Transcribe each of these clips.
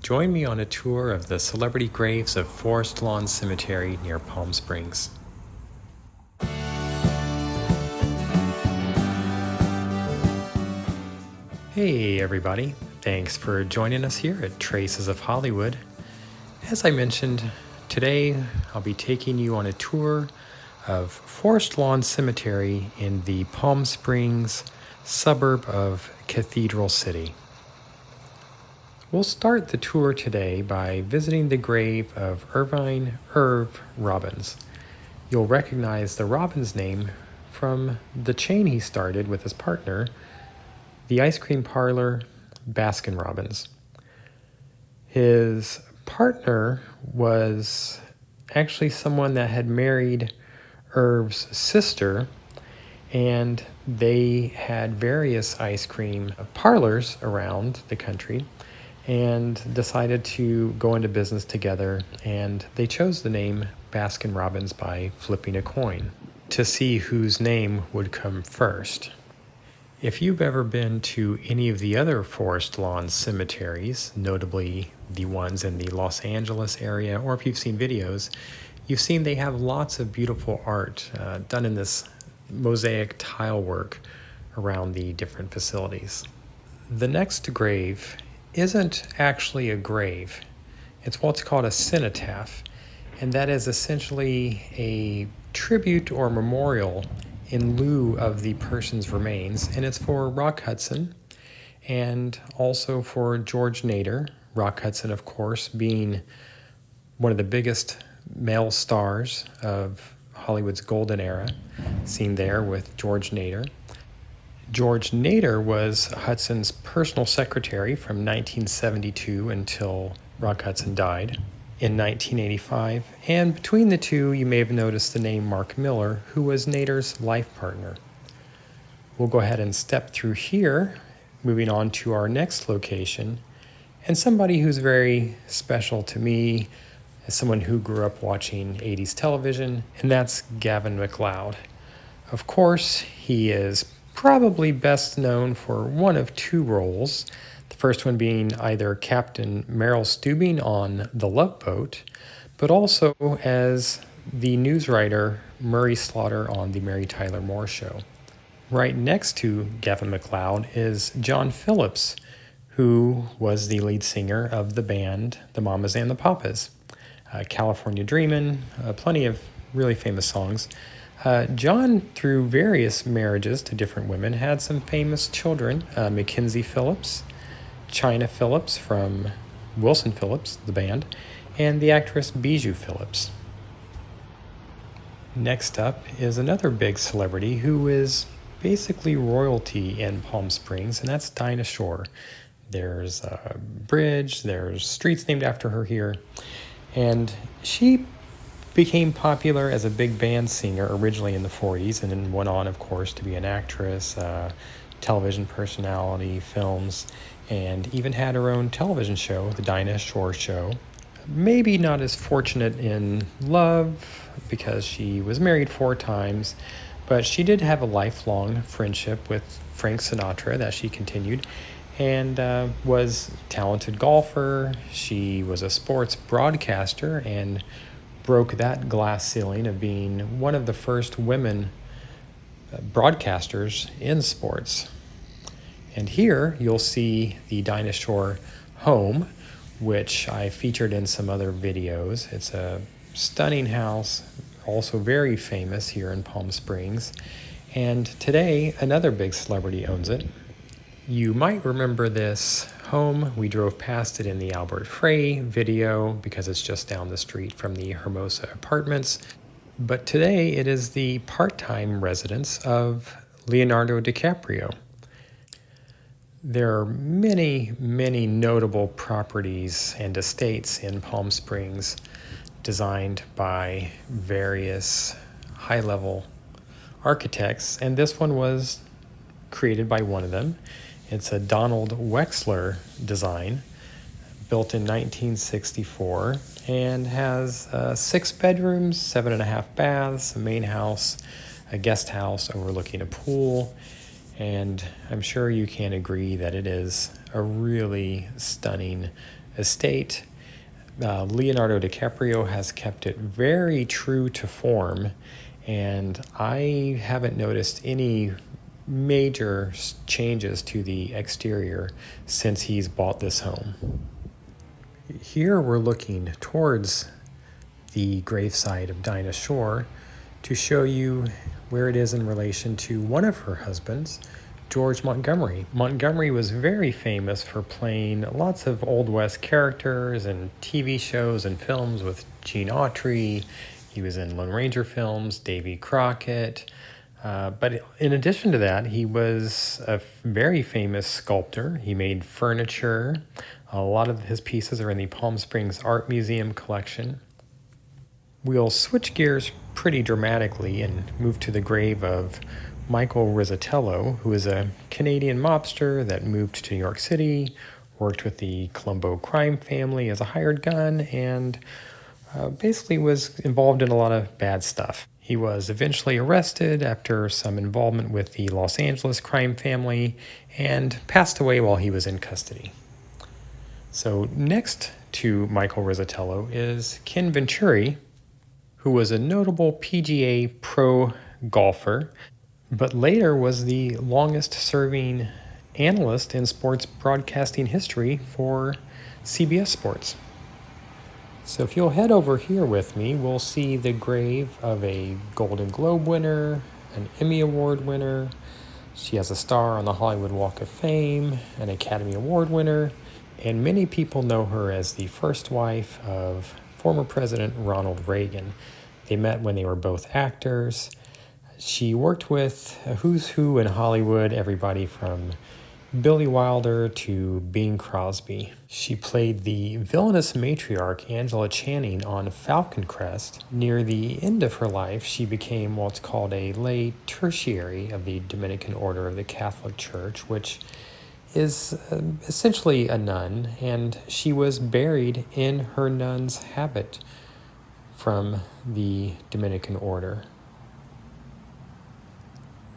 Join me on a tour of the celebrity graves of Forest Lawn Cemetery near Palm Springs. Hey everybody, thanks for joining us here at Traces of Hollywood. As I mentioned, today I'll be taking you on a tour of Forest Lawn Cemetery in the Palm Springs suburb of Cathedral City. We'll start the tour today by visiting the grave of Irv Robbins. You'll recognize the Robbins name from the chain he started with his partner, the ice cream parlor Baskin-Robbins. His partner was actually someone that had married Irv's sister, and they had various ice cream parlors around the country and decided to go into business together, and they chose the name Baskin-Robbins by flipping a coin to see whose name would come first. If you've ever been to any of the other Forest Lawn cemeteries, notably the ones in the Los Angeles area, or if you've seen videos, you've seen they have lots of beautiful art done in this mosaic tile work around the different facilities. The next grave isn't actually a grave. It's what's called a cenotaph, and that is essentially a tribute or memorial in lieu of the person's remains, and it's for Rock Hudson and also for George Nader. Rock Hudson, of course, being one of the biggest male stars of Hollywood's golden era, seen there with George Nader. George Nader was Hudson's personal secretary from 1972 until Rock Hudson died in 1985. And between the two, you may have noticed the name Mark Miller, who was Nader's life partner. We'll go ahead and step through here, moving on to our next location, and somebody who's very special to me as someone who grew up watching 80s television, and that's Gavin MacLeod. Of course, he is probably best known for one of two roles, the first one being either Captain Merrill Steubing on The Love Boat, but also as the news writer Murray Slaughter on The Mary Tyler Moore Show. Right next to Gavin MacLeod is John Phillips, who was the lead singer of the band The Mamas and the Papas. California Dreamin', plenty of really famous songs. John, through various marriages to different women, had some famous children, Mackenzie Phillips, China Phillips from Wilson Phillips, the band, and the actress Bijou Phillips. Next up is another big celebrity who is basically royalty in Palm Springs, and that's Dinah Shore. There's a bridge, there's streets named after her here, and she became popular as a big band singer originally in the 40s, and then went on, of course, to be an actress, television personality, films, and even had her own television show, The Dinah Shore Show. Maybe not as fortunate in love because she was married 4 times, but she did have a lifelong friendship with Frank Sinatra that she continued, and was a talented golfer. She was a sports broadcaster and broke that glass ceiling of being one of the first women broadcasters in sports. And here you'll see the Dinah Shore home, which I featured in some other videos. It's a stunning house, also very famous here in Palm Springs. And today, another big celebrity owns it. You might remember this home. We drove past it in the Albert Frey video because it's just down the street from the Hermosa Apartments. But today it is the part-time residence of Leonardo DiCaprio. There are many, many notable properties and estates in Palm Springs designed by various high-level architects, and this one was created by one of them. It's a Donald Wexler design, built in 1964, and has 6 bedrooms, 7.5 baths, a main house, a guest house overlooking a pool, And I'm sure you can agree that it is a really stunning estate. Leonardo DiCaprio has kept it very true to form, and I haven't noticed any major changes to the exterior since he's bought this home. Here we're looking towards the gravesite of Dinah Shore to show you where it is in relation to one of her husbands, George Montgomery. Montgomery was very famous for playing lots of Old West characters and TV shows and films with Gene Autry. He was in Lone Ranger films, Davey, Crockett. But in addition to that, he was a very famous sculptor. He made furniture. A lot of his pieces are in the Palm Springs Art Museum collection. We'll switch gears pretty dramatically and move to the grave of Michael Rizzitello, who is a Canadian mobster that moved to New York City, worked with the Colombo crime family as a hired gun, and basically was involved in a lot of bad stuff. He was eventually arrested after some involvement with the Los Angeles crime family and passed away while he was in custody. So next to Michael Rizzitello is Ken Venturi, who was a notable PGA pro golfer, but later was the longest-serving analyst in sports broadcasting history for CBS Sports. So if you'll head over here with me, we'll see the grave of a Golden Globe winner, an Emmy Award winner. She has a star on the Hollywood Walk of Fame, an Academy Award winner, and many people know her as the first wife of former President Ronald Reagan. They met when they were both actors. She worked with a who's who in Hollywood, everybody from Billy Wilder to Bing Crosby. She played the villainous matriarch Angela Channing on Falcon Crest. Near the end of her life, she became what's called a lay tertiary of the Dominican Order of the Catholic Church, which is essentially a nun, and she was buried in her nun's habit from the Dominican Order.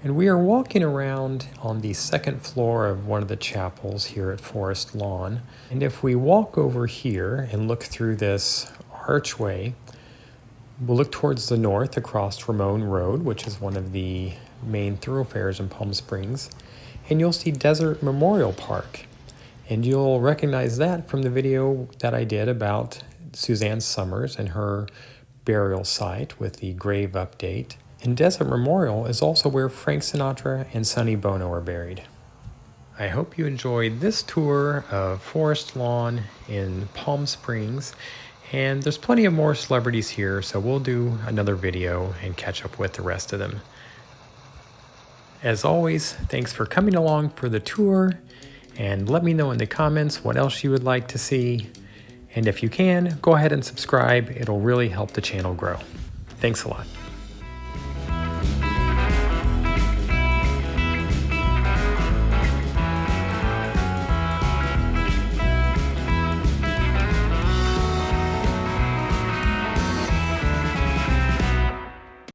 And we are walking around on the second floor of one of the chapels here at Forest Lawn. And if we walk over here and look through this archway, we'll look towards the north across Ramon Road, which is one of the main thoroughfares in Palm Springs. And you'll see Desert Memorial Park. And you'll recognize that from the video that I did about Suzanne Summers and her burial site with the grave update. And Desert Memorial is also where Frank Sinatra and Sonny Bono are buried. I hope you enjoyed this tour of Forest Lawn in Palm Springs. And there's plenty of more celebrities here, so we'll do another video and catch up with the rest of them. As always, thanks for coming along for the tour, and let me know in the comments what else you would like to see. And if you can, go ahead and subscribe. It'll really help the channel grow. Thanks a lot.